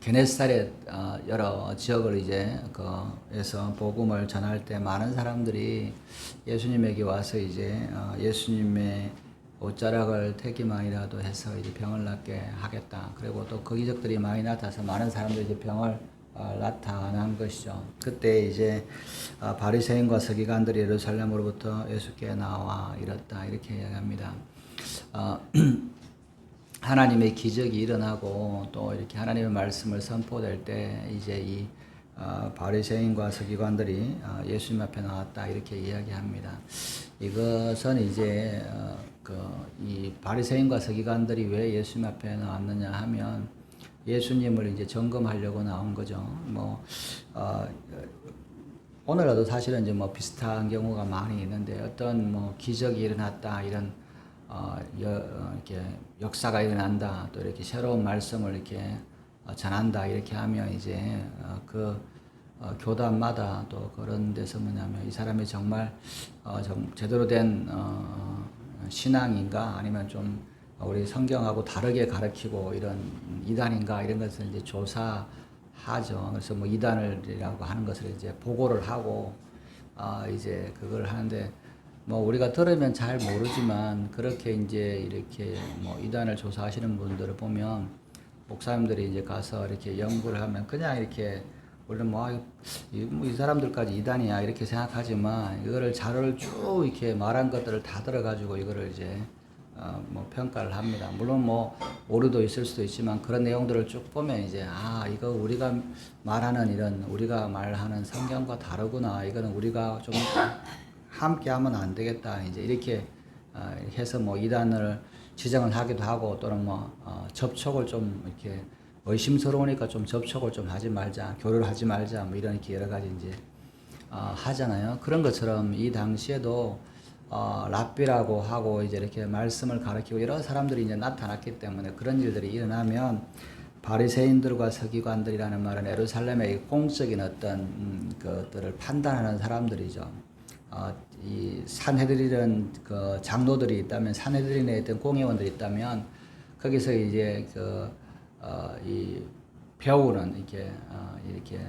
게네사렛 여러 지역을 이제 그에서 복음을 전할 때 많은 사람들이 예수님에게 와서 이제 예수님의 옷자락을 태기만이라도 해서 이제 병을 낫게 하겠다. 그리고 또 그 기적들이 많이 나타나서 많은 사람들이 이제 병을 나타난 것이죠. 그때 이제 바리새인과 서기관들이 예루살렘으로부터 예수께 나와 이렇다 이렇게 이야기합니다. 하나님의 기적이 일어나고 또 이렇게 하나님의 말씀을 선포될 때 이제 이 바리새인과 서기관들이 예수님 앞에 나왔다 이렇게 이야기합니다. 이것은 이제 이 바리새인과 서기관들이 왜 예수님 앞에 나왔느냐 하면 예수님을 이제 점검하려고 나온 거죠. 오늘도 사실은 이제 비슷한 경우가 많이 있는데 어떤 기적이 일어났다 이런 이렇게 역사가 일어난다 또 이렇게 새로운 말씀을 이렇게 전한다 이렇게 하면 이제 교단마다 또 그런 데서 뭐냐면 이 사람이 정말 제대로 된 신앙인가 아니면 좀 우리 성경하고 다르게 가르치고 이런 이단인가 이런 것을 이제 조사하죠. 그래서 이단이라고 하는 것을 이제 보고를 하고 이제 그걸 하는데 우리가 들으면 잘 모르지만 그렇게 이제 이렇게 이단을 조사하시는 분들을 보면 목사님들이 이제 가서 이렇게 연구를 하면 그냥 이렇게 우리는 이 사람들까지 이단이야 이렇게 생각하지만 이거를 자료를 쭉 이렇게 말한 것들을 다 들어가지고 이거를 이제 평가를 합니다. 물론 오류도 있을 수도 있지만 그런 내용들을 쭉 보면 이제 이거 우리가 말하는 이런 우리가 말하는 성경과 다르구나 이거는 우리가 좀 함께 하면 안 되겠다. 이제 이렇게 해서 이단을 지정을 하기도 하고 또는 접촉을 좀 이렇게 의심스러우니까 좀 접촉을 좀 하지 말자, 교류를 하지 말자, 이런 이렇게 여러 가지 이제 하잖아요. 그런 것처럼 이 당시에도 랍비라고 하고 이제 이렇게 말씀을 가르치고 여러 사람들이 이제 나타났기 때문에 그런 일들이 일어나면 바리새인들과 서기관들이라는 말은 예루살렘의 공적인 어떤 것들을 판단하는 사람들이죠. 이 산헤드린 장로들이 있다면 산헤드린에 있던 공회원들이 있다면 거기서 이제 이 배우는 이렇게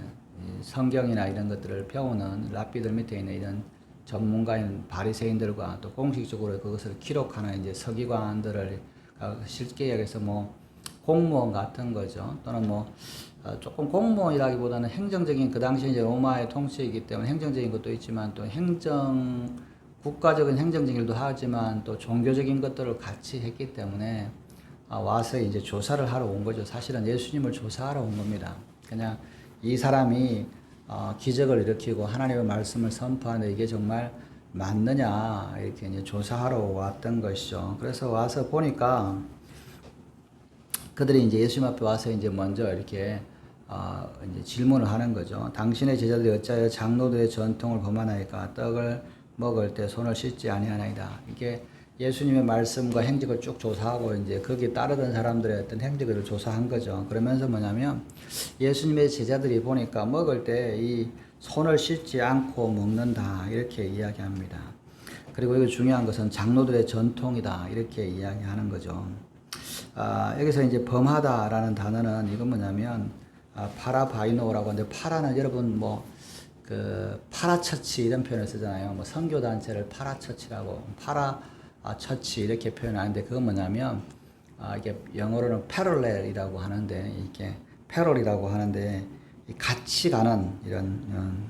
성경이나 이런 것들을 배우는 랍비들 밑에 있는 이런 전문가인 바리새인들과 또 공식적으로 그것을 기록하는 이제 서기관들을 쉽게 얘기해서 공무원 같은 거죠. 또는 조금 공무원이라기보다는 행정적인 그 당시 이제 로마의 통치이기 때문에 행정적인 것도 있지만 또 국가적인 행정적인 일도 하지만 또 종교적인 것들을 같이 했기 때문에 와서 이제 조사를 하러 온 거죠. 사실은 예수님을 조사하러 온 겁니다. 그냥 이 사람이 기적을 일으키고 하나님의 말씀을 선포하는데 이게 정말 맞느냐 이렇게 이제 조사하러 왔던 것이죠. 그래서 와서 보니까 그들이 이제 예수님 앞에 와서 이제 먼저 이렇게 이제 질문을 하는 거죠. 당신의 제자들이 어찌하여 장로들의 전통을 범하나이까 떡을 먹을 때 손을 씻지 아니하나이다. 이게 예수님의 말씀과 행적을 쭉 조사하고 이제 거기에 따르던 사람들의 어떤 행적을 조사한 거죠. 그러면서 뭐냐면 예수님의 제자들이 보니까 먹을 때 이 손을 씻지 않고 먹는다 이렇게 이야기합니다. 그리고 이거 중요한 것은 장로들의 전통이다 이렇게 이야기하는 거죠. 여기서 이제 범하다라는 단어는 이건 뭐냐면 파라바이노라고 하는데 파라는 여러분 파라처치 이런 표현을 쓰잖아요. 선교단체를 파라처치라고 파라처치 이렇게 표현하는데 그건 뭐냐면 이게 영어로는 패럴렐이라고 하는데 이게 패럴이라고 하는데 같이 가는 이런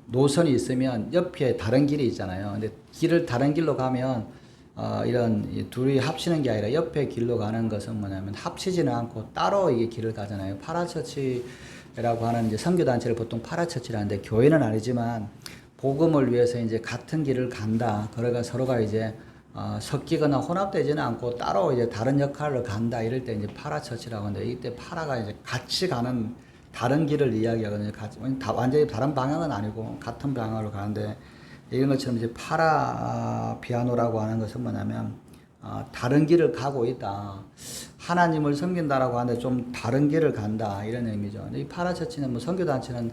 노선이 있으면 옆에 다른 길이 있잖아요. 근데 길을 다른 길로 가면 이런 둘이 합치는 게 아니라 옆에 길로 가는 것은 뭐냐면 합치지는 않고 따로 이게 길을 가잖아요. 파라처치라고 하는 이제 선교단체를 보통 파라처치라 하는데 교회는 아니지만 복음을 위해서 이제 같은 길을 간다. 그러가 서로가 이제 섞이거나 혼합되지는 않고 따로 이제 다른 역할을 간다. 이럴 때 이제 파라처치라고 하는데 이때 파라가 이제 같이 가는 다른 길을 이야기하거든요. 완전히 다른 방향은 아니고 같은 방향으로 가는데 이런 것처럼 이제 파라비아노라고 하는 것은 뭐냐면 다른 길을 가고 있다. 하나님을 섬긴다라고 하는데 좀 다른 길을 간다 이런 의미죠. 근데 이 파라처치는 선교단체는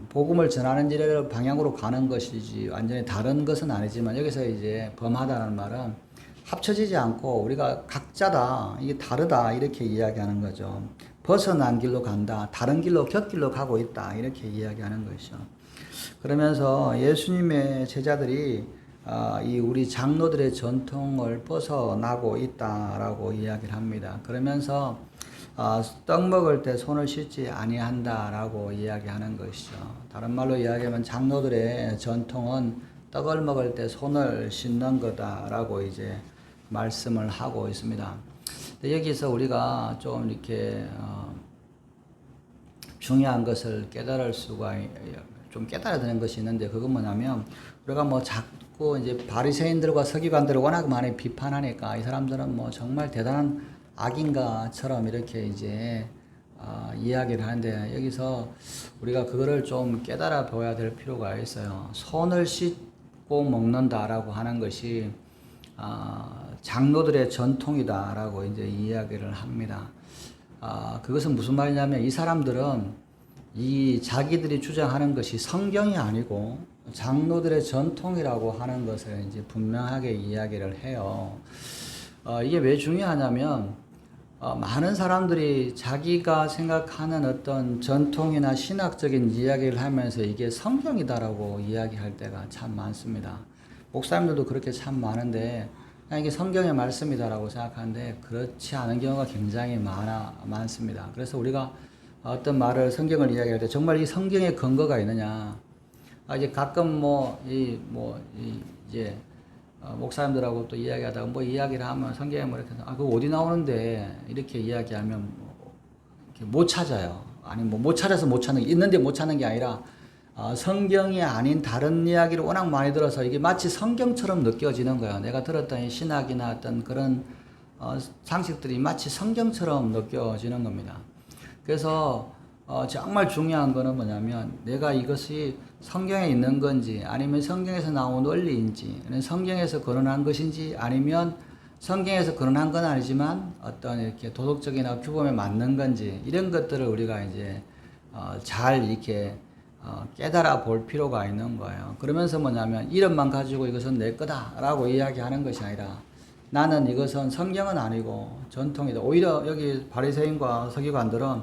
복음을 전하는 방향으로 가는 것이지 완전히 다른 것은 아니지만 여기서 이제 범하다는 말은 합쳐지지 않고 우리가 각자다, 이게 다르다 이렇게 이야기하는 거죠. 벗어난 길로 간다, 다른 길로 곁길로 가고 있다 이렇게 이야기하는 것이죠. 그러면서 예수님의 제자들이 이 우리 장로들의 전통을 벗어나고 있다라고 이야기를 합니다. 그러면서 떡 먹을 때 손을 씻지 아니한다라고 이야기하는 것이죠. 다른 말로 이야기하면 장로들의 전통은 떡을 먹을 때 손을 씻는 거다라고 이제 말씀을 하고 있습니다. 여기서 우리가 좀 이렇게 중요한 것을 깨달을 수가 좀 깨달아야 되는 것이 있는데, 그건 뭐냐면 우리가 뭐 자꾸 이제 바리새인들과 서기관들을 워낙 많이 비판하니까 이 사람들은 뭐 정말 대단한 악인가처럼 이렇게 이제 이야기를 하는데, 여기서 우리가 그거를 좀 깨달아 보아야 될 필요가 있어요. 손을 씻고 먹는다라고 하는 것이 장로들의 전통이다라고 이제 이야기를 합니다. 그것은 무슨 말이냐면 이 사람들은 이 자기들이 주장하는 것이 성경이 아니고 장로들의 전통이라고 하는 것을 이제 분명하게 이야기를 해요. 이게 왜 중요하냐면 많은 사람들이 자기가 생각하는 어떤 전통이나 신학적인 이야기를 하면서 이게 성경이다라고 이야기할 때가 참 많습니다. 목사님들도 그렇게 참 많은데 그냥 이게 성경의 말씀이다라고 생각하는데 그렇지 않은 경우가 굉장히 많습니다. 그래서 우리가 어떤 말을 성경을 이야기할 때 정말 이 성경에 근거가 있느냐. 이제 가끔 이제 목사님들하고 또 이야기하다가 뭐 이야기를 하면 성경에 뭐 이렇게 그거 어디 나오는데 이렇게 이야기하면 이렇게 못 찾아요. 아니 뭐 못 찾아서 못 찾는 게 있는데 못 찾는 게 아니라 성경이 아닌 다른 이야기를 워낙 많이 들어서 이게 마치 성경처럼 느껴지는 거예요. 내가 들었던 이 신학이나 어떤 그런 상식들이 마치 성경처럼 느껴지는 겁니다. 그래서 정말 중요한 거는 뭐냐면 내가 이것이 성경에 있는 건지 아니면 성경에서 나온 원리인지 성경에서 거론한 것인지 아니면 성경에서 거론한 건 아니지만 어떤 이렇게 도덕적이나 규범에 맞는 건지 이런 것들을 우리가 이제 잘 이렇게 깨달아 볼 필요가 있는 거예요. 그러면서 뭐냐면 이름만 가지고 이것은 내 거다라고 이야기하는 것이 아니라 나는 이것은 성경은 아니고 전통이다. 오히려 여기 바리새인과 서기관들은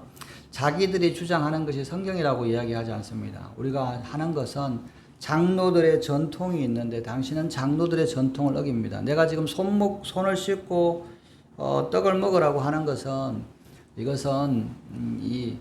자기들이 주장하는 것이 성경이라고 이야기하지 않습니다. 우리가 하는 것은 장로들의 전통이 있는데 당신은 장로들의 전통을 어깁니다. 내가 지금 손을 씻고 떡을 먹으라고 하는 것은 이것은 이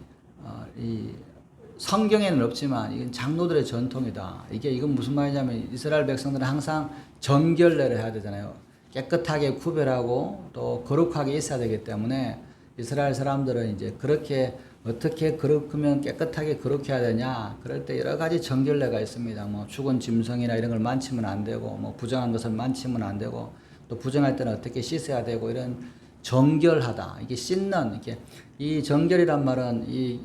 성경에는 없지만 이건 장로들의 전통이다. 이건 무슨 말이냐면 이스라엘 백성들은 항상 정결례를 해야 되잖아요. 깨끗하게 구별하고 또 거룩하게 있어야 되기 때문에 이스라엘 사람들은 이제 그렇게 어떻게 거룩하면 깨끗하게 거룩해야 되냐. 그럴 때 여러 가지 정결례가 있습니다. 뭐 죽은 짐승이나 이런 걸 만지면 안 되고 뭐 부정한 것을 만지면 안 되고 또 부정할 때는 어떻게 씻어야 되고 이런 정결하다. 이게 씻는 이렇게 이 정결이란 말은 이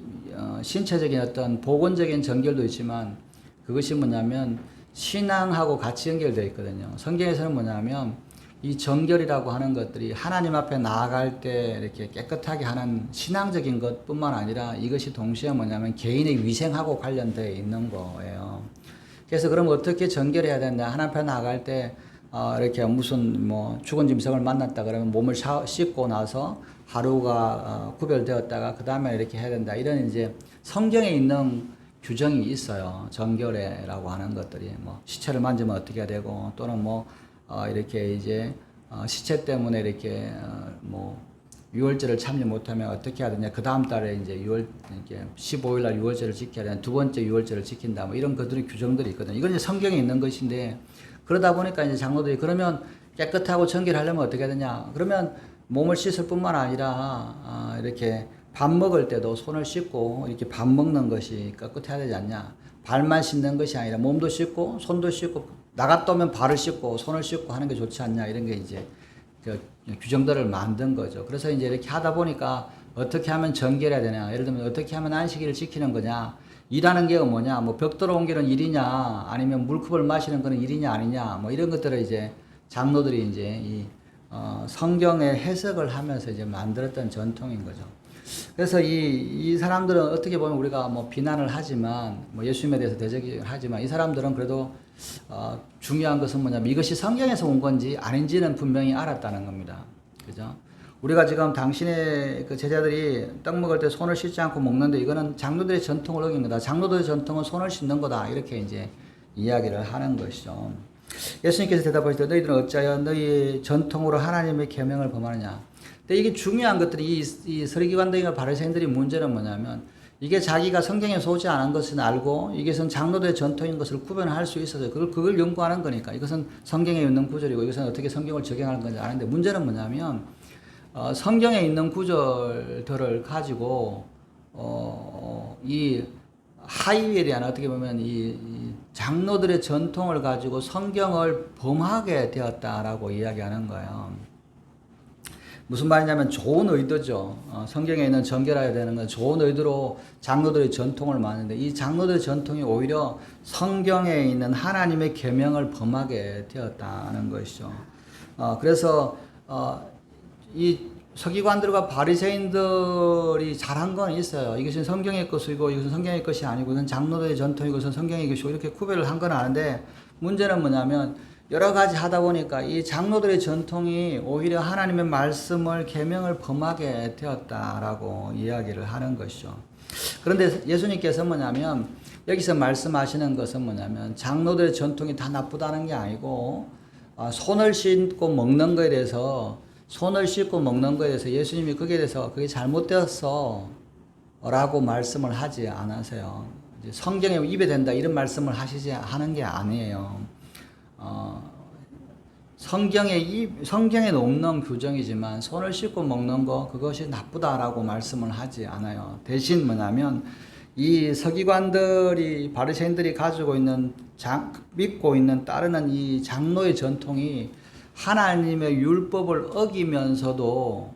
신체적인 어떤 복원적인 정결도 있지만 그것이 뭐냐면 신앙하고 같이 연결되어 있거든요. 성경에서는 뭐냐면 이 정결이라고 하는 것들이 하나님 앞에 나아갈 때 이렇게 깨끗하게 하는 신앙적인 것뿐만 아니라 이것이 동시에 뭐냐면 개인의 위생하고 관련되어 있는 거예요. 그래서 그럼 어떻게 정결해야 된다? 하나님 앞에 나아갈 때 이렇게 무슨 뭐 죽은 짐승을 만났다 그러면 몸을 씻고 나서 하루가 구별되었다가 그 다음에 이렇게 해야 된다. 이런 이제 성경에 있는 규정이 있어요. 정결례라고 하는 것들이 뭐 시체를 만지면 어떻게 해야 되고 또는 뭐 이렇게 이제 시체 때문에 이렇게 뭐 유월절을 참지 못하면 어떻게 해야 되냐. 그 다음 달에 이제 이렇게 15일 날 유월절을 지켜야 되냐. 두 번째 유월절을 지킨다. 뭐 이런 것들이 규정들이 있거든요. 이건 이제 성경에 있는 것인데 그러다 보니까 이제 장로들이 그러면 깨끗하고 정결하려면 어떻게 해야 되냐. 그러면 몸을 씻을 뿐만 아니라 이렇게 밥 먹을 때도 손을 씻고 이렇게 밥 먹는 것이 깨끗해야 되지 않냐. 발만 씻는 것이 아니라 몸도 씻고 손도 씻고 나갔다 오면 발을 씻고 손을 씻고 하는 게 좋지 않냐. 이런 게 이제 그 규정들을 만든 거죠. 그래서 이제 이렇게 하다 보니까 어떻게 하면 정결해야 되냐. 예를 들면 어떻게 하면 안식일을 지키는 거냐. 일하는 게 뭐냐. 뭐 벽돌 옮기는 일이냐. 아니면 물컵을 마시는 거는 일이냐 아니냐. 뭐 이런 것들을 이제 장로들이 이제 이 성경의 해석을 하면서 이제 만들었던 전통인 거죠. 그래서 이 사람들은 어떻게 보면 우리가 뭐 비난을 하지만 뭐 예수님에 대해서 대적을 하지만 이 사람들은 그래도 중요한 것은 뭐냐면 이것이 성경에서 온 건지 아닌지는 분명히 알았다는 겁니다. 그죠? 우리가 지금 당신의 그 제자들이 떡 먹을 때 손을 씻지 않고 먹는데 이거는 장로들의 전통을 어긴 거다. 장로들의 전통은 손을 씻는 거다. 이렇게 이제 이야기를 하는 것이죠. 예수님께서 대답하실 때 너희들은 어찌하여 너희 전통으로 하나님의 계명을 범하느냐. 근데 이게 중요한 것들이 이 서기관들과 바리새인들이 문제는 뭐냐면 이게 자기가 성경에 소지 않은 것은 알고 이것은 장로들의 전통인 것을 구별할 수 있어서 그걸 연구하는 거니까 이것은 성경에 있는 구절이고 이것은 어떻게 성경을 적용하는 건지 아는데 문제는 뭐냐면 성경에 있는 구절들을 가지고 이 하이웰이나 어떻게 보면 이 장로들의 전통을 가지고 성경을 범하게 되었다라고 이야기하는 거예요. 무슨 말이냐면 좋은 의도죠. 성경에 있는 정결해야 되는 건 좋은 의도로 장로들의 전통을 만드는데 이 장로들의 전통이 오히려 성경에 있는 하나님의 계명을 범하게 되었다는 것이죠. 그래서 이 서기관들과 바리새인들이 잘한 건 있어요. 이것은 성경의 것이고 이것은 성경의 것이 아니고 이건 장로들의 전통이고 이것은 성경의 것이고 이렇게 구별을 한 건 아는데 문제는 뭐냐면 여러 가지 하다 보니까 이 장로들의 전통이 오히려 하나님의 말씀을 계명을 범하게 되었다라고 이야기를 하는 것이죠. 그런데 예수님께서 뭐냐면 여기서 말씀하시는 것은 뭐냐면 장로들의 전통이 다 나쁘다는 게 아니고 손을 씻고 먹는 거에 대해서 예수님이 거기에 대해서 그게 잘못되었어 라고 말씀을 하지 않으세요. 성경에 입에 된다 이런 말씀을 하는 게 아니에요. 성경에 없는 규정이지만 손을 씻고 먹는 거 그것이 나쁘다라고 말씀을 하지 않아요. 대신 뭐냐면 이 서기관들이 바리새인들이 가지고 있는 믿고 있는 따르는 이 장로의 전통이 하나님의 율법을 어기면서도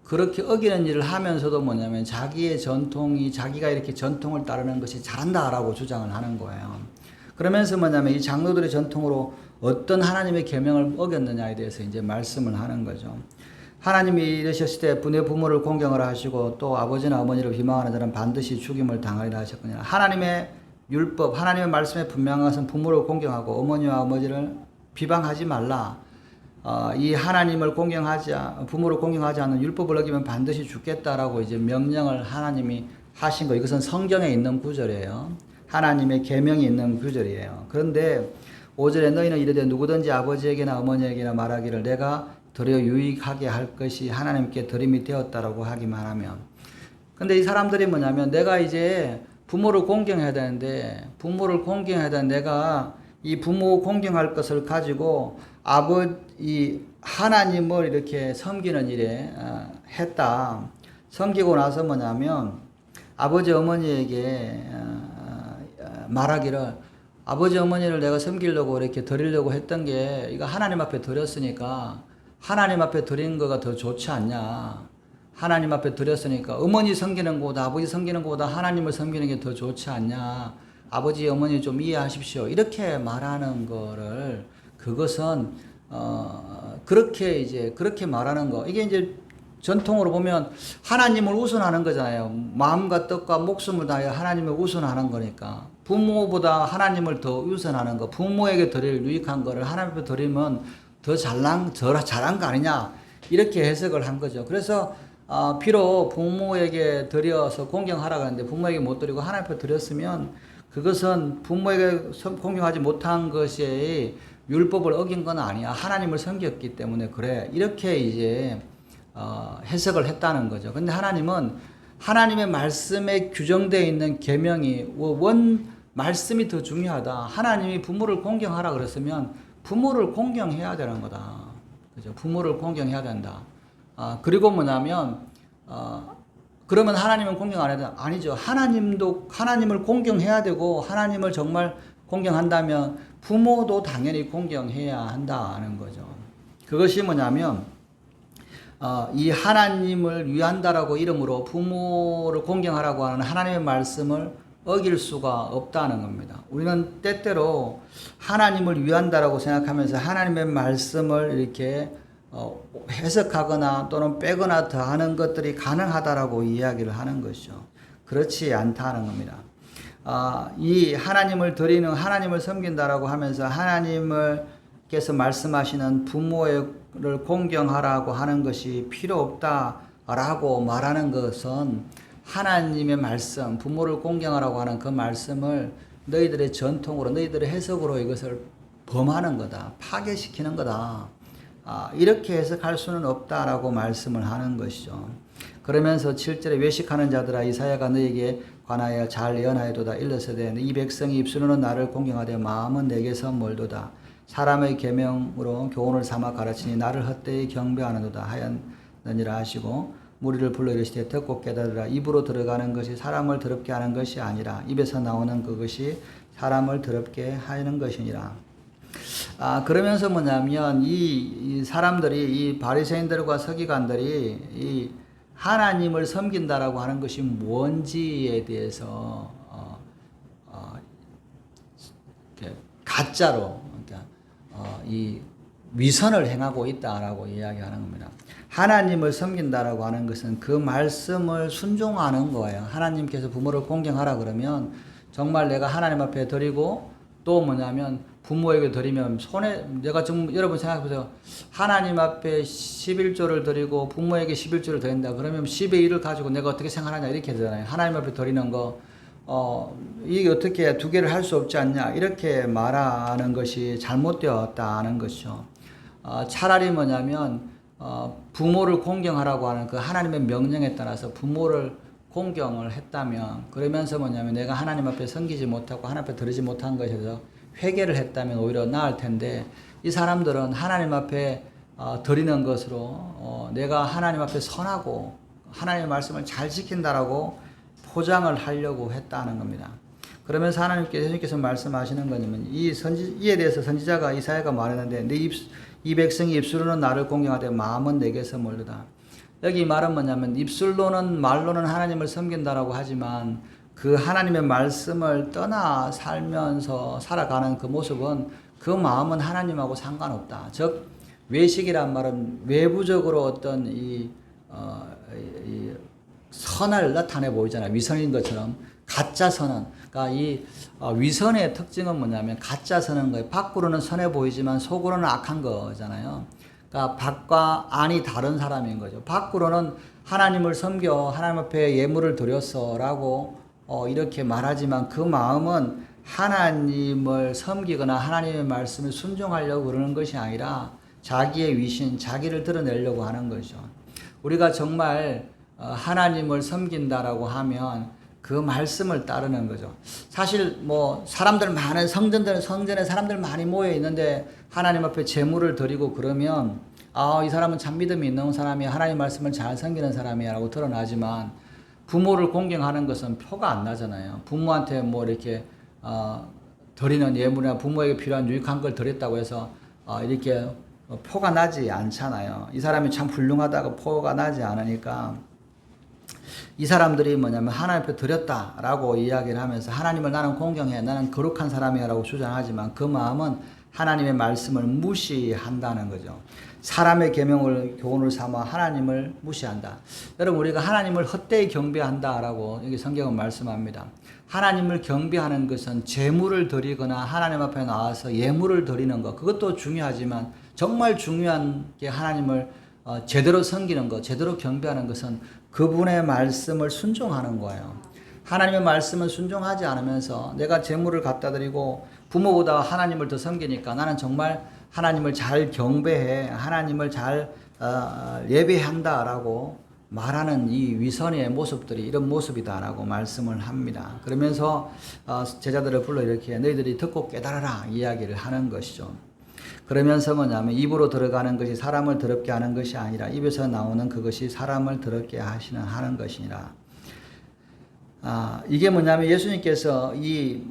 그렇게 어기는 일을 하면서도 뭐냐면 자기의 전통이 자기가 이렇게 전통을 따르는 것이 잘한다라고 주장을 하는 거예요. 그러면서 뭐냐면 이 장로들의 전통으로 어떤 하나님의 계명을 어겼느냐에 대해서 이제 말씀을 하는 거죠. 하나님이 이르셨을 때 내 부모를 공경을 하시고 또 아버지나 어머니를 비방하는 자는 반드시 죽임을 당하리라 하셨거니와 하나님의 율법, 하나님의 말씀에 분명한 것은 부모를 공경하고 어머니와 아버지를 비방하지 말라. 이 하나님을 부모를 공경하지 않는 율법을 어기면 반드시 죽겠다라고 이제 명령을 하나님이 하신 거. 이것은 성경에 있는 구절이에요. 하나님의 계명이 있는 구절이에요. 그런데 5절에 너희는 이르되 누구든지 아버지에게나 어머니에게나 말하기를 내가 드려 유익하게 할 것이 하나님께 드림이 되었다라고 하기만 하면. 근데 이 사람들이 뭐냐면 내가 이제 부모를 공경해야 되는데 내가 이 부모 공경할 것을 가지고 이 하나님을 이렇게 섬기는 일에 했다. 섬기고 나서 뭐냐면 아버지 어머니에게 말하기를 아버지 어머니를 내가 섬기려고 이렇게 드리려고 했던 게 이거 하나님 앞에 드렸으니까 하나님 앞에 드린 거가 더 좋지 않냐. 하나님 앞에 드렸으니까 어머니 섬기는 것보다 아버지 섬기는 것보다 하나님을 섬기는 게 더 좋지 않냐. 아버지 어머니 좀 이해하십시오. 이렇게 말하는 거를 그것은 그렇게 말하는 거. 이게 이제 전통으로 보면 하나님을 우선하는 거잖아요. 마음과 뜻과 목숨을 다하여 하나님을 우선하는 거니까. 부모보다 하나님을 더 우선하는 거. 부모에게 드릴 유익한 거를 하나님 앞에 드리면 더 잘한 거 아니냐. 이렇게 해석을 한 거죠. 그래서 비록 부모에게 드려서 공경하라고 하는데 부모에게 못 드리고 하나님 앞에 드렸으면 그것은 부모에게 공경하지 못한 것이 율법을 어긴 건 아니야. 하나님을 섬겼기 때문에 그래. 이렇게 이제 해석을 했다는 거죠. 근데 하나님은 하나님의 말씀에 규정되어 있는 계명이 말씀이 더 중요하다. 하나님이 부모를 공경하라 그랬으면 부모를 공경해야 되는 거다. 그죠? 부모를 공경해야 된다. 그리고 뭐냐면 그러면 하나님은 공경 안 해야 되나? 아니죠. 하나님을 공경해야 되고 하나님을 정말 공경한다면 부모도 당연히 공경해야 한다는 거죠. 그것이 뭐냐면 이 하나님을 위한다라고 이름으로 부모를 공경하라고 하는 하나님의 말씀을 어길 수가 없다는 겁니다. 우리는 때때로 하나님을 위한다라고 생각하면서 하나님의 말씀을 이렇게 해석하거나 또는 빼거나 더하는 것들이 가능하다라고 이야기를 하는 것이죠. 그렇지 않다는 겁니다. 이 하나님을 드리는 하나님을 섬긴다라고 하면서 하나님께서 말씀하시는 부모를 공경하라고 하는 것이 필요 없다라고 말하는 것은 하나님의 말씀, 부모를 공경하라고 하는 그 말씀을 너희들의 전통으로, 너희들의 해석으로 이것을 범하는 거다, 파괴시키는 거다. 이렇게 해석할 수는 없다라고 말씀을 하는 것이죠. 그러면서 7절에 외식하는 자들아 이사야가 너에게 관하여 잘 예언하여도다. 일러서되 이 백성이 입술로는 나를 공경하되 마음은 내게서 멀도다. 사람의 계명으로 교훈을 삼아 가르치니 나를 헛되이 경배하는도다 하였느니라 하시고 무리를 불러 이르시되 듣고 깨달으라. 입으로 들어가는 것이 사람을 더럽게 하는 것이 아니라 입에서 나오는 그것이 사람을 더럽게 하는 것이니라. 그러면서 뭐냐면 이 사람들이, 이 바리새인들과 서기관들이 이 하나님을 섬긴다라고 하는 것이 뭔지에 대해서 이렇게 가짜로, 그러니까 이 위선을 행하고 있다라고 이야기하는 겁니다. 하나님을 섬긴다라고 하는 것은 그 말씀을 순종하는 거예요. 하나님께서 부모를 공경하라 그러면 정말 내가 하나님 앞에 드리고, 또 뭐냐면 부모에게 드리면 내가 좀 여러분 생각해 보세요. 하나님 앞에 11조를 드리고 부모에게 11조를 드린다. 그러면 10의 1을 가지고 내가 어떻게 생각하냐 이렇게 되잖아요. 하나님 앞에 드리는 거 이게 어떻게 두 개를 할 수 없지 않냐 이렇게 말하는 것이 잘못되었다는 것이죠. 차라리 뭐냐면 부모를 공경하라고 하는 그 하나님의 명령에 따라서 부모를 공경을 했다면, 그러면서 뭐냐면 내가 하나님 앞에 섬기지 못하고 하나님 앞에 드리지 못한 것에 대해서 회개를 했다면 오히려 나을 텐데, 이 사람들은 하나님 앞에 드리는 것으로 내가 하나님 앞에 선하고 하나님의 말씀을 잘 지킨다라고 포장을 하려고 했다는 겁니다. 그러면서 예수님께서 말씀하시는 거냐면 이에 대해서 선지자가 이사야가 말했는데 이 백성이 입술로는 나를 공경하되 마음은 내게서 멀다. 여기 말은 뭐냐면 입술로는 말로는 하나님을 섬긴다라고 하지만 그 하나님의 말씀을 떠나 살면서 살아가는 그 모습은 그 마음은 하나님하고 상관없다. 즉 외식이란 말은 외부적으로 어떤 이 선을 나타내 보이잖아요. 위선인 것처럼 가짜 선은. 그러니까 이 위선의 특징은 뭐냐면 가짜 선은 거예요. 밖으로는 선해 보이지만 속으로는 악한 거잖아요. 그러니까 밖과 안이 다른 사람인 거죠. 밖으로는 하나님을 섬겨 하나님 앞에 예물을 드렸어라고 이렇게 말하지만 그 마음은 하나님을 섬기거나 하나님의 말씀에 순종하려고 그러는 것이 아니라 자기의 위신, 자기를 드러내려고 하는 거죠. 우리가 정말 하나님을 섬긴다라고 하면 그 말씀을 따르는 거죠. 사실 뭐 사람들 많은 성전에 사람들 많이 모여 있는데 하나님 앞에 제물을 드리고 그러면 이 사람은 참 믿음이 있는 사람이야, 하나님 말씀을 잘 섬기는 사람이야라고 드러나지만 부모를 공경하는 것은 표가 안 나잖아요. 부모한테 뭐 이렇게 드리는 예물이나 부모에게 필요한 유익한 걸 드렸다고 해서 이렇게 표가 나지 않잖아요. 이 사람이 참 훌륭하다고 표가 나지 않으니까 이 사람들이 뭐냐면 하나님 앞에 드렸다라고 이야기를 하면서 하나님을 나는 공경해, 나는 거룩한 사람이야 라고 주장하지만 그 마음은 하나님의 말씀을 무시한다는 거죠. 사람의 계명을 교훈을 삼아 하나님을 무시한다. 여러분 우리가 하나님을 헛되이 경배한다라고 여기 성경은 말씀합니다. 하나님을 경배하는 것은 제물을 드리거나 하나님 앞에 나와서 예물을 드리는 것, 그것도 중요하지만 정말 중요한 게 하나님을 제대로 섬기는 것, 제대로 경배하는 것은 그분의 말씀을 순종하는 거예요. 하나님의 말씀을 순종하지 않으면서 내가 재물을 갖다 드리고 부모보다 하나님을 더 섬기니까 나는 정말 하나님을 잘 경배해, 하나님을 잘 예배한다라고 말하는 이 위선의 모습들이 이런 모습이다라고 말씀을 합니다. 그러면서 제자들을 불러 이렇게 너희들이 듣고 깨달아라 이야기를 하는 것이죠. 그러면서 뭐냐면 입으로 들어가는 것이 사람을 더럽게 하는 것이 아니라 입에서 나오는 그것이 사람을 더럽게 하는 것이니라. 이게 뭐냐면 예수님께서 이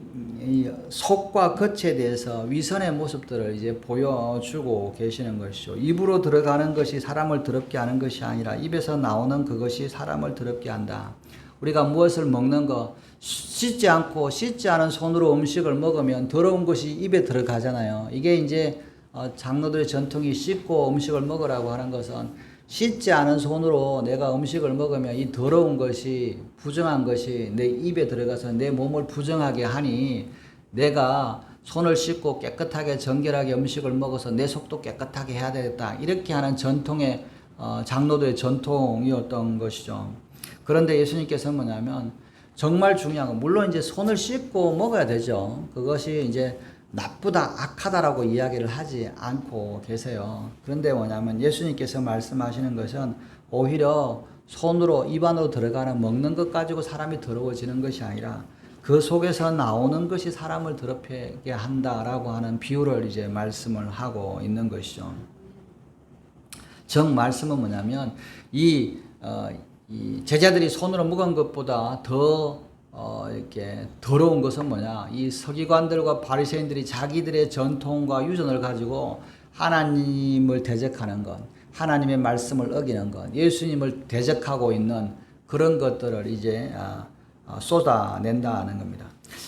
속과 겉에 대해서 위선의 모습들을 이제 보여주고 계시는 것이죠. 입으로 들어가는 것이 사람을 더럽게 하는 것이 아니라 입에서 나오는 그것이 사람을 더럽게 한다. 우리가 무엇을 먹는 거 씻지 않은 손으로 음식을 먹으면 더러운 것이 입에 들어가잖아요. 이게 이제 장로들의 전통이 씻고 음식을 먹으라고 하는 것은 씻지 않은 손으로 내가 음식을 먹으면 이 더러운 것이, 부정한 것이 내 입에 들어가서 내 몸을 부정하게 하니 내가 손을 씻고 깨끗하게 정결하게 음식을 먹어서 내 속도 깨끗하게 해야 되겠다. 이렇게 하는 전통의 장로들의 전통이었던 것이죠. 그런데 예수님께서 뭐냐면 정말 중요한 건 물론 이제 손을 씻고 먹어야 되죠. 그것이 이제 나쁘다, 악하다라고 이야기를 하지 않고 계세요. 그런데 뭐냐면 예수님께서 말씀하시는 것은 오히려 손으로 입 안으로 들어가는 먹는 것 가지고 사람이 더러워지는 것이 아니라 그 속에서 나오는 것이 사람을 더럽게 한다라고 하는 비유를 이제 말씀을 하고 있는 것이죠. 정 말씀은 뭐냐면 이 제자들이 손으로 먹은 것보다 더 이렇게 더러운 것은 뭐냐? 이 서기관들과 바리새인들이 자기들의 전통과 유전을 가지고 하나님을 대적하는 것, 하나님의 말씀을 어기는 것, 예수님을 대적하고 있는 그런 것들을 이제 쏟아낸다는 겁니다.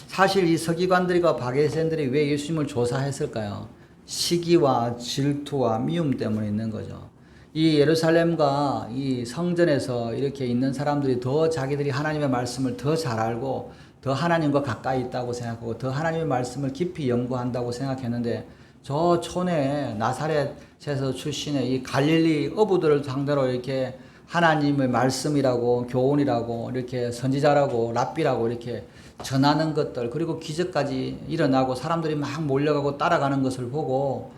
사실 이 서기관들과 바리새인들이 왜 예수님을 조사했을까요? 시기와 질투와 미움 때문에 있는 거죠. 이 예루살렘과 이 성전에서 이렇게 있는 사람들이 더 자기들이 하나님의 말씀을 더 잘 알고 더 하나님과 가까이 있다고 생각하고 더 하나님의 말씀을 깊이 연구한다고 생각했는데 저 촌에 나사렛에서 출신의 이 갈릴리 어부들을 상대로 이렇게 하나님의 말씀이라고 교훈이라고 이렇게 선지자라고 랍비라고 이렇게 전하는 것들 그리고 기적까지 일어나고 사람들이 막 몰려가고 따라가는 것을 보고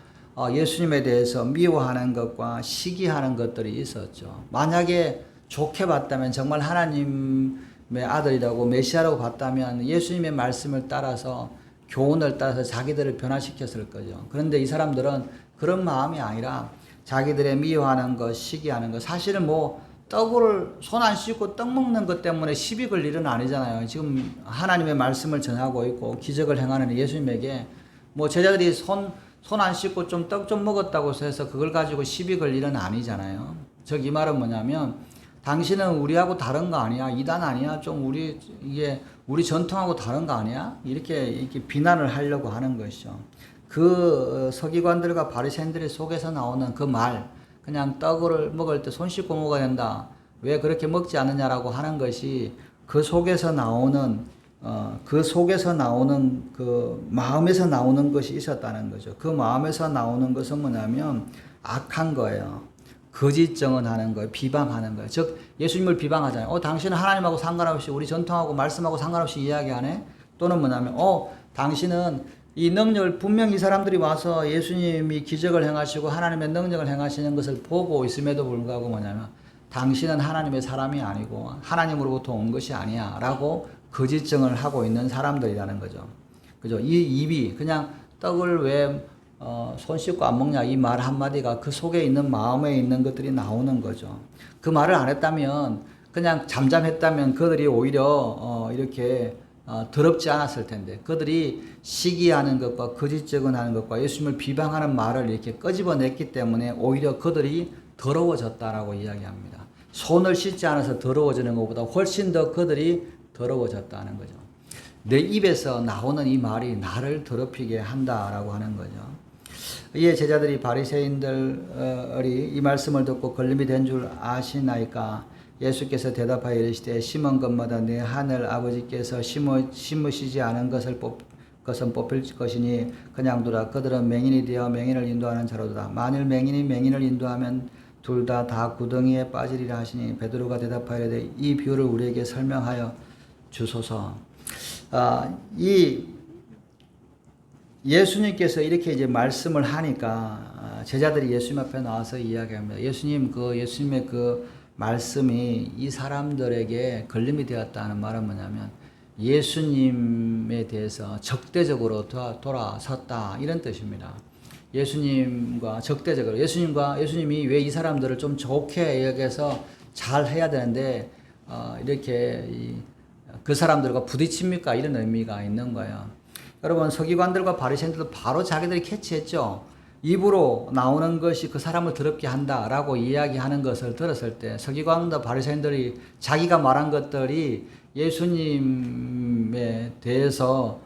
예수님에 대해서 미워하는 것과 시기하는 것들이 있었죠. 만약에 좋게 봤다면 정말 하나님의 아들이라고 메시아라고 봤다면 예수님의 말씀을 따라서 교훈을 따라서 자기들을 변화시켰을 거죠. 그런데 이 사람들은 그런 마음이 아니라 자기들의 미워하는 것, 시기하는 것 사실은 뭐 떡을 손 안 씻고 떡 먹는 것 때문에 시비 걸 일은 아니잖아요. 지금 하나님의 말씀을 전하고 있고 기적을 행하는 예수님에게 뭐 제자들이 손 안 씻고 좀 떡 좀 먹었다고 해서 그걸 가지고 시비 걸 일은 아니잖아요. 즉 이 말은 뭐냐면 당신은 우리하고 다른 거 아니야? 이단 아니야? 좀 이게 우리 전통하고 다른 거 아니야? 이렇게 비난을 하려고 하는 것이죠. 그 서기관들과 바리새인들 속에서 나오는 그 말, 그냥 떡을 먹을 때 손 씻고 먹어야 된다. 왜 그렇게 먹지 않느냐라고 하는 것이 그 속에서 나오는 그 마음에서 나오는 것이 있었다는 거죠. 그 마음에서 나오는 것은 뭐냐면 악한 거예요. 거짓 증언하는 거예요. 비방하는 거예요. 즉 예수님을 비방하잖아요. 당신은 하나님하고 상관없이 우리 전통하고 말씀하고 상관없이 이야기하네. 또는 뭐냐면 당신은 이 능력을 분명히 이 사람들이 와서 예수님이 기적을 행하시고 하나님의 능력을 행하시는 것을 보고 있음에도 불구하고 뭐냐면 당신은 하나님의 사람이 아니고 하나님으로부터 온 것이 아니야 라고 거짓 증언을 하고 있는 사람들이라는 거죠. 그죠? 이 입이 그냥 떡을 왜 손 씻고 안 먹냐 이 말 한마디가 그 속에 있는 마음에 있는 것들이 나오는 거죠. 그 말을 안 했다면 그냥 잠잠했다면 그들이 오히려 이렇게 더럽지 않았을 텐데 그들이 시기하는 것과 거짓 증언하는 것과 예수님을 비방하는 말을 이렇게 끄집어냈기 때문에 오히려 그들이 더러워졌다라고 이야기합니다. 손을 씻지 않아서 더러워지는 것보다 훨씬 더 그들이 더러워졌다는 거죠. 내 입에서 나오는 이 말이 나를 더럽히게 한다라고 하는 거죠. 이에 제자들이 바리새인들이 이 말씀을 듣고 걸림이 된 줄 아시나이까 예수께서 대답하여 이르시되 심은 것마다 내 하늘 아버지께서 심으시지 않은 것은 뽑힐 것이니 그냥 두라. 그들은 맹인이 되어 맹인을 인도하는 자로다. 만일 맹인이 맹인을 인도하면 둘 다 구덩이에 빠지리라 하시니 베드로가 대답하여 이르되 이 비유를 우리에게 설명하여 주소서. 이 예수님께서 이렇게 이제 말씀을 하니까 제자들이 예수님 앞에 나와서 이야기합니다. 예수님의 그 말씀이 이 사람들에게 걸림이 되었다는 말은 뭐냐면 예수님에 대해서 적대적으로 돌아섰다 이런 뜻입니다. 예수님과 적대적으로 예수님이 왜 이 사람들을 좀 좋게 여겨서 잘 해야 되는데 이렇게 그 사람들과 부딪힙니까? 이런 의미가 있는 거예요. 여러분 서기관들과 바리새인들도 바로 자기들이 캐치했죠. 입으로 나오는 것이 그 사람을 더럽게 한다라고 이야기하는 것을 들었을 때 서기관과 바리새인들이 자기가 말한 것들이 예수님에 대해서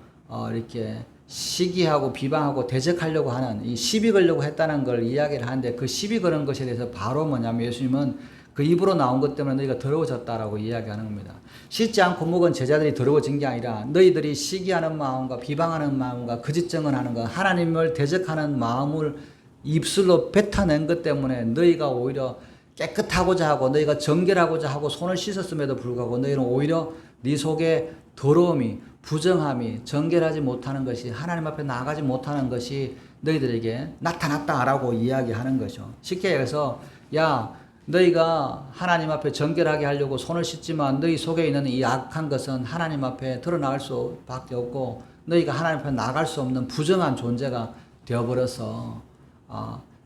이렇게 시기하고 비방하고 대적하려고 하는 이 시비 걸려고 했다는 걸 이야기를 하는데 그 시비 거는 것에 대해서 바로 뭐냐면 예수님은 그 입으로 나온 것 때문에 너희가 더러워졌다라고 이야기하는 겁니다. 씻지 않고 먹은 제자들이 더러워진 게 아니라 너희들이 시기하는 마음과 비방하는 마음과 거짓 증언하는 것, 하나님을 대적하는 마음을 입술로 뱉어낸 것 때문에 너희가 오히려 깨끗하고자 하고 너희가 정결하고자 하고 손을 씻었음에도 불구하고 너희는 오히려 네 속에 더러움이 부정함이 정결하지 못하는 것이 하나님 앞에 나아가지 못하는 것이 너희들에게 나타났다라고 이야기하는 거죠. 쉽게 얘기해서 야 너희가 하나님 앞에 정결하게 하려고 손을 씻지만 너희 속에 있는 이 악한 것은 하나님 앞에 드러나갈 수밖에 없고 너희가 하나님 앞에 나갈 수 없는 부정한 존재가 되어버려서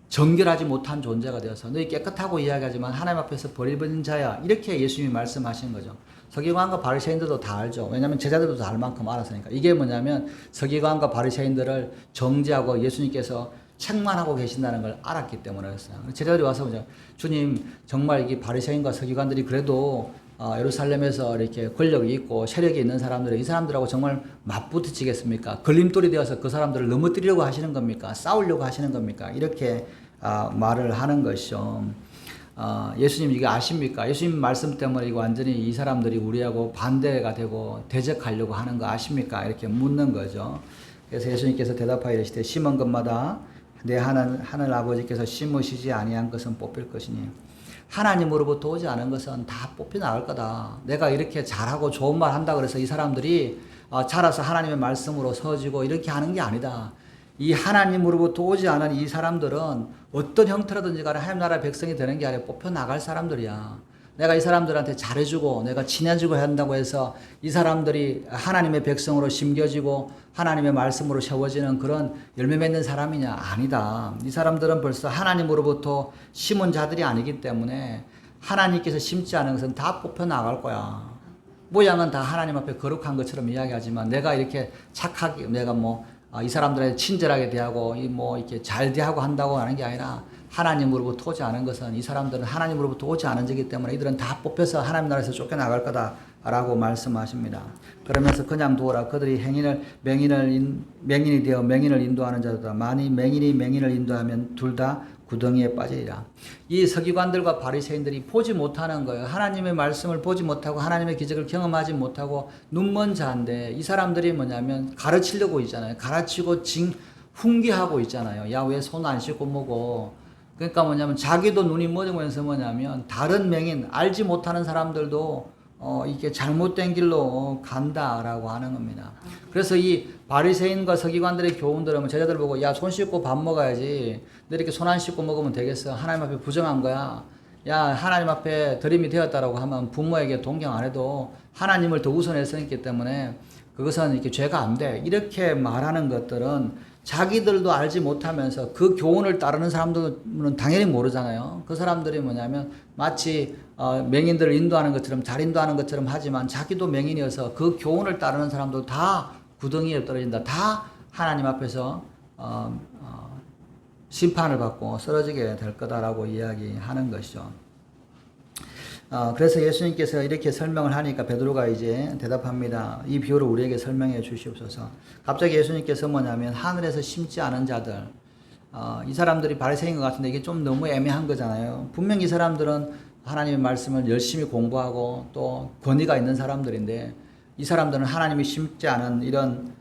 정결하지 못한 존재가 되어서 너희 깨끗하고 이야기하지만 하나님 앞에서 버림받은 자야 이렇게 예수님이 말씀하신 거죠. 서기관과 바리새인들도 다 알죠. 왜냐하면 제자들도 다 알 만큼 알았으니까. 이게 뭐냐면 서기관과 바리새인들을 정죄하고 예수님께서 책망하고 계신다는 걸 알았기 때문이었어요. 제자들이 와서 주님 정말 이 바리새인과 서기관들이 그래도 예루살렘에서 이렇게 권력이 있고 세력이 있는 사람들이 이 사람들하고 정말 맞부딪히겠습니까? 걸림돌이 되어서 그 사람들을 넘어뜨리려고 하시는 겁니까? 싸우려고 하시는 겁니까? 이렇게 말을 하는 것이죠. 예수님 이게 아십니까? 예수님 말씀 때문에 이거 완전히 이 사람들이 우리하고 반대가 되고 대적하려고 하는 거 아십니까? 이렇게 묻는 거죠. 그래서 예수님께서 대답하여 이르시되 심은 것마다 내 하늘 아버지께서 심으시지 아니한 것은 뽑힐 것이니 하나님으로부터 오지 않은 것은 다 뽑혀 나갈 거다. 내가 이렇게 잘하고 좋은 말 한다 그래서 이 사람들이 자라서 하나님의 말씀으로 서지고 이렇게 하는 게 아니다. 이 하나님으로부터 오지 않은 이 사람들은 어떤 형태라든지 간에 하나님 나라의 백성이 되는 게 아니라 뽑혀 나갈 사람들이야. 내가 이 사람들한테 잘해주고 내가 친해지고 한다고 해서 이 사람들이 하나님의 백성으로 심겨지고 하나님의 말씀으로 세워지는 그런 열매 맺는 사람이냐? 아니다. 이 사람들은 벌써 하나님으로부터 심은 자들이 아니기 때문에 하나님께서 심지 않은 것은 다 뽑혀 나갈 거야. 모양은 다 하나님 앞에 거룩한 것처럼 이야기하지만 내가 이렇게 착하게 내가 이 사람들한테 친절하게 대하고 이렇게 잘 대하고 한다고 하는 게 아니라 하나님으로부터 오지 않은 것은 이 사람들은 하나님으로부터 오지 않은 자이기 때문에 이들은 다 뽑혀서 하나님 나라에서 쫓겨나갈 거다라고 말씀하십니다. 그러면서 그냥 두어라. 그들이 맹인이 되어 맹인을 인도하는 자들다. 만일 맹인이 맹인을 인도하면 둘 다 구덩이에 빠지리라. 이 서기관들과 바리새인들이 보지 못하는 거예요. 하나님의 말씀을 보지 못하고 하나님의 기적을 경험하지 못하고 눈먼 자인데 이 사람들이 뭐냐면 가르치려고 있잖아요. 가르치고 훈계하고 있잖아요. 야, 왜 손 안 씻고 먹어? 그러니까 뭐냐면 자기도 눈이 멀으면서 뭐냐면 다른 맹인 알지 못하는 사람들도 이게 잘못된 길로 간다라고 하는 겁니다. 그래서 이 바리새인과 서기관들의 교훈들은 제자들 보고 야, 손 씻고 밥 먹어야지. 너 이렇게 손 안 씻고 먹으면 되겠어? 하나님 앞에 부정한 거야. 야, 하나님 앞에 들임이 되었다라고 하면 부모에게 동경 안 해도 하나님을 더 우선해서 했기 때문에 그것은 이렇게 죄가 안 돼. 이렇게 말하는 것들은 자기들도 알지 못하면서 그 교훈을 따르는 사람들은 당연히 모르잖아요. 그 사람들이 뭐냐면 마치 맹인들을 인도하는 것처럼 잘 인도하는 것처럼 하지만 자기도 맹인이어서 그 교훈을 따르는 사람도 다 구덩이에 떨어진다. 다 하나님 앞에서 심판을 받고 쓰러지게 될 거다라고 이야기하는 것이죠. 그래서 예수님께서 이렇게 설명을 하니까 베드로가 이제 대답합니다. 이 비유를 우리에게 설명해 주시옵소서. 갑자기 예수님께서 뭐냐면 하늘에서 심지 않은 자들, 이 사람들이 바리새인인 것 같은데 이게 좀 너무 애매한 거잖아요. 분명 이 사람들은 하나님의 말씀을 열심히 공부하고 또 권위가 있는 사람들인데 이 사람들은 하나님이 심지 않은 이런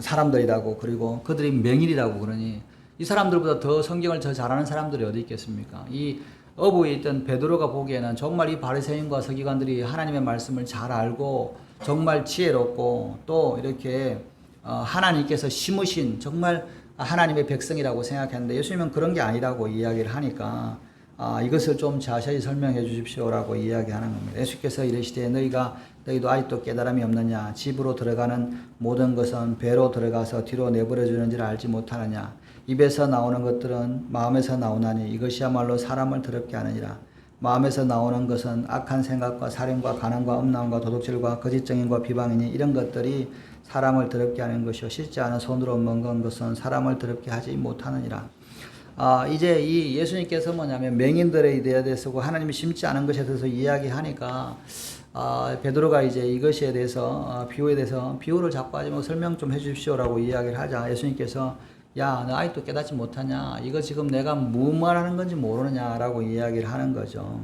사람들이라고 그리고 그들이 맹인이라고 그러니 이 사람들보다 더 성경을 더 잘하는 사람들이 어디 있겠습니까? 이 어부에 있던 베드로가 보기에는 정말 이 바리새인과 서기관들이 하나님의 말씀을 잘 알고 정말 지혜롭고 또 이렇게 하나님께서 심으신 정말 하나님의 백성이라고 생각했는데 예수님은 그런 게 아니라고 이야기를 하니까 이것을 좀 자세히 설명해 주십시오라고 이야기하는 겁니다. 예수께서 이르시되 너희도 아직도 깨달음이 없느냐? 집으로 들어가는 모든 것은 배로 들어가서 뒤로 내버려 주는지를 알지 못하느냐? 입에서 나오는 것들은 마음에서 나오나니 이것이야말로 사람을 더럽게 하느니라. 마음에서 나오는 것은 악한 생각과 살인과 가난과 음란과 도둑질과 거짓 증인과 비방이니 이런 것들이 사람을 더럽게 하는 것이요 씻지 않은 손으로 먹은 것은 사람을 더럽게 하지 못하느니라. 이제 이 예수님께서 뭐냐면 맹인들에 대해서 하나님이 심지 않은 것에 대해서 이야기하니까 베드로가 이제 이것에 대해서 비유에 대해서 비유를 자꾸 하지 말고 설명 좀 해주십시오라고 이야기를 하자 예수님께서 야, 너 아직도 깨닫지 못하냐? 이거 지금 내가 무슨 말하는 건지 모르느냐라고 이야기를 하는 거죠.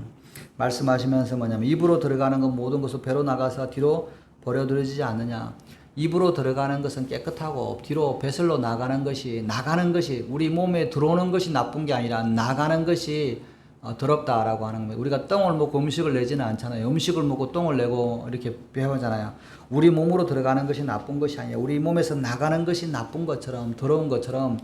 말씀하시면서 뭐냐면 입으로 들어가는 건 모든 것을 배로 나가서 뒤로 버려들어지지 않느냐. 입으로 들어가는 것은 깨끗하고 뒤로 배설로 나가는 것이 우리 몸에 들어오는 것이 나쁜 게 아니라 나가는 것이 더럽다라고 하는 거예요. 우리가 똥을 먹고 음식을 내지는 않잖아요. 음식을 먹고 똥을 내고 이렇게 배우잖아요. 우리 몸으로 들어가는 것이 나쁜 것이 아니에요. 우리 몸에서 나가는 것이 나쁜 것처럼 더러운 것처럼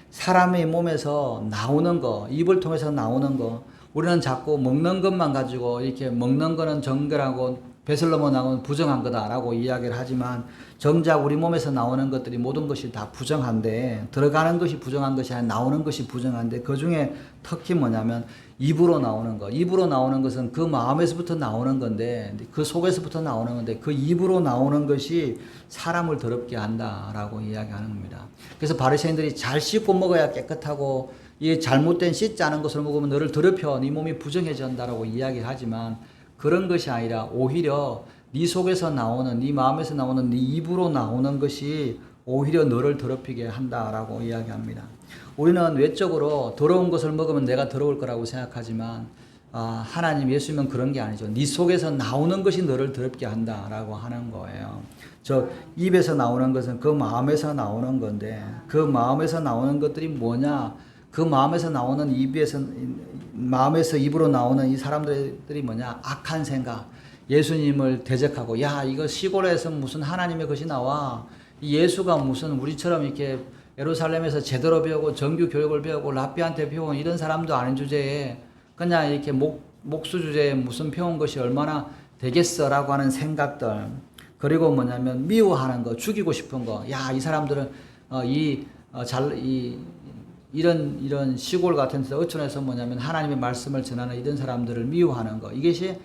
사람의 몸에서 나오는 거, 입을 통해서 나오는 거, 우리는 자꾸 먹는 것만 가지고 이렇게 먹는 거는 정결하고 배설로만 나오면 부정한 거다라고 이야기를 하지만 정작 우리 몸에서 나오는 것들이 모든 것이 다 부정한데 들어가는 것이 부정한 것이 아니라 나오는 것이 부정한데 그 중에 특히 뭐냐면 입으로 나오는 거. 입으로 나오는 것은 그 마음에서부터 나오는 건데 그 속에서부터 나오는 건데 그 입으로 나오는 것이 사람을 더럽게 한다라고 이야기하는 겁니다. 그래서 바리새인들이 잘 씻고 먹어야 깨끗하고 이 잘못된 씻지 않은 것을 먹으면 너를 더럽혀 네 몸이 부정해진다라고 이야기하지만 그런 것이 아니라 오히려 네 속에서 나오는 네 마음에서 나오는 네 입으로 나오는 것이 오히려 너를 더럽히게 한다라고 이야기합니다. 우리는 외적으로 더러운 것을 먹으면 내가 더러울 거라고 생각하지만 하나님 예수님은 그런 게 아니죠. 네 속에서 나오는 것이 너를 더럽게 한다라고 하는 거예요. 저 입에서 나오는 것은 그 마음에서 나오는 건데 그 마음에서 나오는 것들이 뭐냐? 그 마음에서 나오는 마음에서 입으로 나오는 이 사람들이 뭐냐? 악한 생각. 예수님을 대적하고 야 이거 시골에서 무슨 하나님의 것이 나와. 예수가 무슨 우리처럼 이렇게 예루살렘에서 제대로 배우고 정규 교육을 배우고 랍비한테 배운 이런 사람도 아닌 주제에 그냥 이렇게 목수 주제에 무슨 배운 것이 얼마나 되겠어라고 하는 생각들. 그리고 뭐냐면 미워하는 거, 죽이고 싶은 거. 야 이 사람들은 이런 시골 같은 데서 어촌에서 뭐냐면 하나님의 말씀을 전하는 이런 사람들을 미워하는 거. 이것이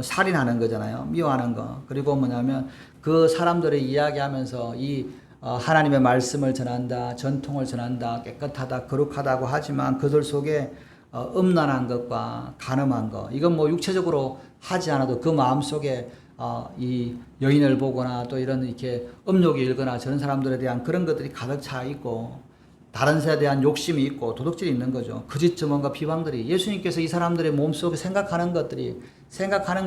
살인하는 거잖아요. 미워하는 거. 그리고 뭐냐면 그 사람들을 이야기하면서 하나님의 말씀을 전한다, 전통을 전한다, 깨끗하다, 거룩하다고 하지만 그들 속에 음란한 것과 간음한 것. 이건 뭐 육체적으로 하지 않아도 그 마음 속에 이 여인을 보거나 또 이런 이렇게 음욕이 일거나 저런 사람들에 대한 그런 것들이 가득 차 있고 다른 새에 대한 욕심이 있고 도둑질이 있는 거죠. 거짓 증언과 비방들이 예수님께서 이 사람들의 몸속에 생각하는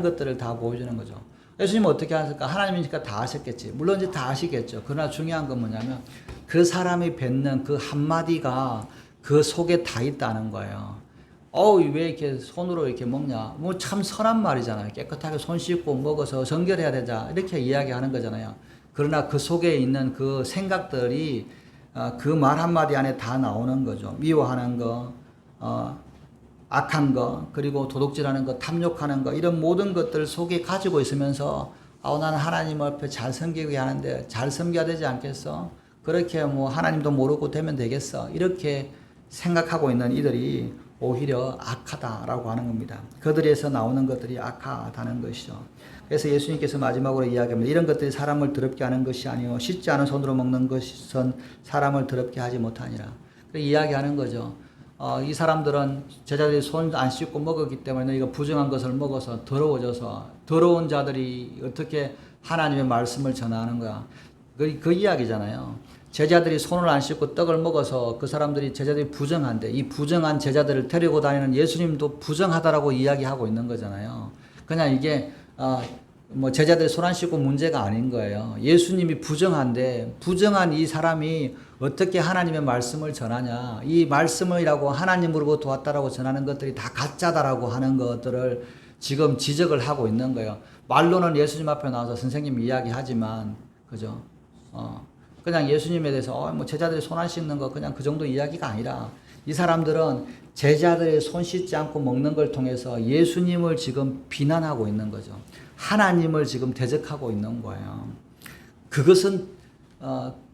것들을 다 보여주는 거죠. 예수님은 어떻게 하실까? 하나님이니까 다 아셨겠지. 물론 이제 다 아시겠죠. 그러나 중요한 건 뭐냐면 그 사람이 뱉는 그 한마디가 그 속에 다 있다는 거예요. 왜 이렇게 손으로 이렇게 먹냐? 뭐 참 선한 말이잖아요. 깨끗하게 손 씻고 먹어서 정결해야 되자. 이렇게 이야기하는 거잖아요. 그러나 그 속에 있는 그 생각들이 그 말 한마디 안에 다 나오는 거죠. 미워하는 거, 악한 거, 그리고 도둑질하는 거, 탐욕하는 거, 이런 모든 것들 속에 가지고 있으면서 나는 하나님 앞에 잘 섬기게 하는데 잘 섬겨야 되지 않겠어? 그렇게 뭐 하나님도 모르고 되면 되겠어? 이렇게 생각하고 있는 이들이 오히려 악하다라고 하는 겁니다. 그들에서 나오는 것들이 악하다는 것이죠. 그래서 예수님께서 마지막으로 이야기합니다. 이런 것들이 사람을 더럽게 하는 것이 아니요 씻지 않은 손으로 먹는 것은 사람을 더럽게 하지 못하니라. 이야기하는 거죠. 이 사람들은 제자들이 손 안 씻고 먹었기 때문에 이거 부정한 것을 먹어서 더러워져서 더러운 자들이 어떻게 하나님의 말씀을 전하는 거야. 그 이야기잖아요. 제자들이 손을 안 씻고 떡을 먹어서 그 제자들이 부정한데 이 부정한 제자들을 데리고 다니는 예수님도 부정하다라고 이야기하고 있는 거잖아요. 그냥 이게 뭐 제자들이 손 안 씻고 문제가 아닌 거예요. 예수님이 부정한데 부정한 이 사람이 어떻게 하나님의 말씀을 전하냐. 이 말씀이라고 하나님으로부터 왔다라고 전하는 것들이 다 가짜다라고 하는 것들을 지금 지적을 하고 있는 거예요. 말로는 예수님 앞에 나와서 선생님 이야기하지만 그죠? 그냥 예수님에 대해서 뭐 제자들이 손 안 씻는 거 그냥 그 정도 이야기가 아니라 이 사람들은 제자들의 손 씻지 않고 먹는 걸 통해서 예수님을 지금 비난하고 있는 거죠. 하나님을 지금 대적하고 있는 거예요. 그것은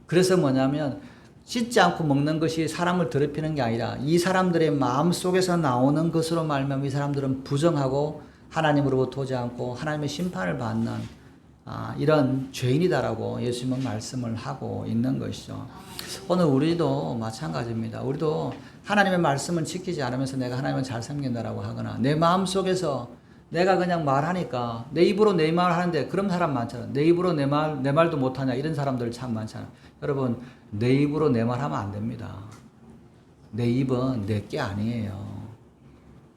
그래서 뭐냐면 씻지 않고 먹는 것이 사람을 더럽히는 게 아니라 이 사람들의 마음 속에서 나오는 것으로 말미암아 이 사람들은 부정하고 하나님으로부터 오지 않고 하나님의 심판을 받는 이런 죄인이다라고 예수님은 말씀을 하고 있는 것이죠. 오늘 우리도 마찬가지입니다. 우리도 하나님의 말씀을 지키지 않으면서 내가 하나님을 잘 섬긴다라고 하거나 내 마음속에서 내가 그냥 말하니까 내 입으로 내 말 하는데 그런 사람 많잖아. 내 입으로 내 말도 못하냐 이런 사람들 참 많잖아. 여러분 내 입으로 내 말 하면 안 됩니다. 내 입은 내 게 아니에요.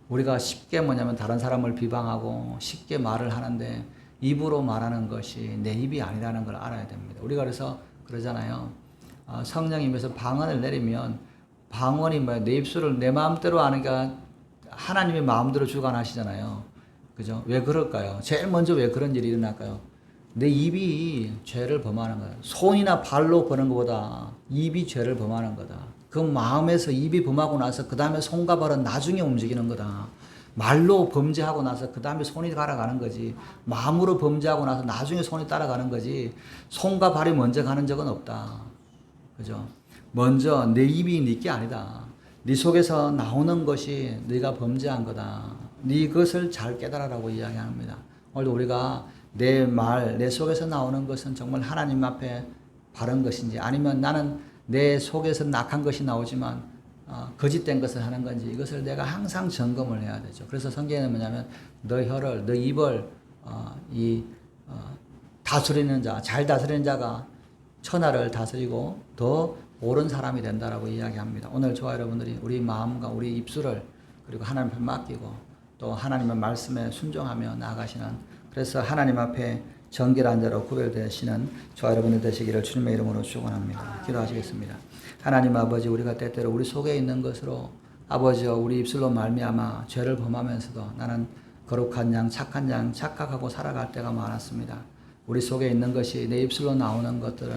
우리가 쉽게 뭐냐면 다른 사람을 비방하고 쉽게 말을 하는데 입으로 말하는 것이 내 입이 아니라는 걸 알아야 됩니다. 우리가 그래서 그러잖아요. 성령이 임해서 방언을 내리면 방언이 뭐야? 내 입술을 내 마음대로 하니까 하나님의 마음대로 주관하시잖아요. 그죠? 왜 그럴까요? 제일 먼저 왜 그런 일이 일어날까요? 내 입이 죄를 범하는 거예요. 손이나 발로 버는 것보다 입이 죄를 범하는 거다. 그 마음에서 입이 범하고 나서 그 다음에 손과 발은 나중에 움직이는 거다. 말로 범죄하고 나서 그 다음에 손이 따라가는 거지. 마음으로 범죄하고 나서 나중에 손이 따라가는 거지. 손과 발이 먼저 가는 적은 없다. 그죠? 먼저 내 입이 네 게 아니다. 네 속에서 나오는 것이 네가 범죄한 거다. 네 것을 잘 깨달아라고 이야기합니다. 오늘도 우리가 내 말, 내 속에서 나오는 것은 정말 하나님 앞에 바른 것인지 아니면 나는 내 속에서 낙한 것이 나오지만 거짓된 것을 하는 건지 이것을 내가 항상 점검을 해야 되죠. 그래서 성경에는 뭐냐면 너 혀를, 너 입을 다스리는 자, 잘 다스리는 자가 천하를 다스리고 더 옳은 사람이 된다라고 이야기합니다. 오늘 저와 여러분들이 우리 마음과 우리 입술을 그리고 하나님 앞에 맡기고 또 하나님의 말씀에 순종하며 나아가시는 그래서 하나님 앞에 정결한 자로 구별되시는 저와 여러분들 되시기를 주님의 이름으로 축원합니다. 기도하시겠습니다. 하나님 아버지 우리가 때때로 우리 속에 있는 것으로 아버지여 우리 입술로 말미암아 죄를 범하면서도 나는 거룩한 양 착한 양 착각하고 살아갈 때가 많았습니다. 우리 속에 있는 것이 내 입술로 나오는 것들을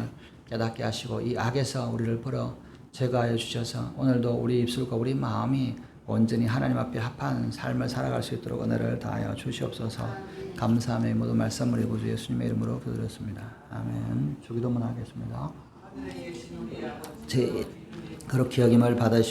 깨닫게 하시고 이 악에서 우리를 벌어 제거하여 주셔서 오늘도 우리 입술과 우리 마음이 온전히 하나님 앞에 합한 삶을 살아갈 수 있도록 은혜를 다하여 주시옵소서. 감사함의 모든 말씀을 이고 주 예수님의 이름으로 기도드렸습니다. 아멘. 주기도문 하겠습니다. 제 거룩히 여김을 받으시옵소서.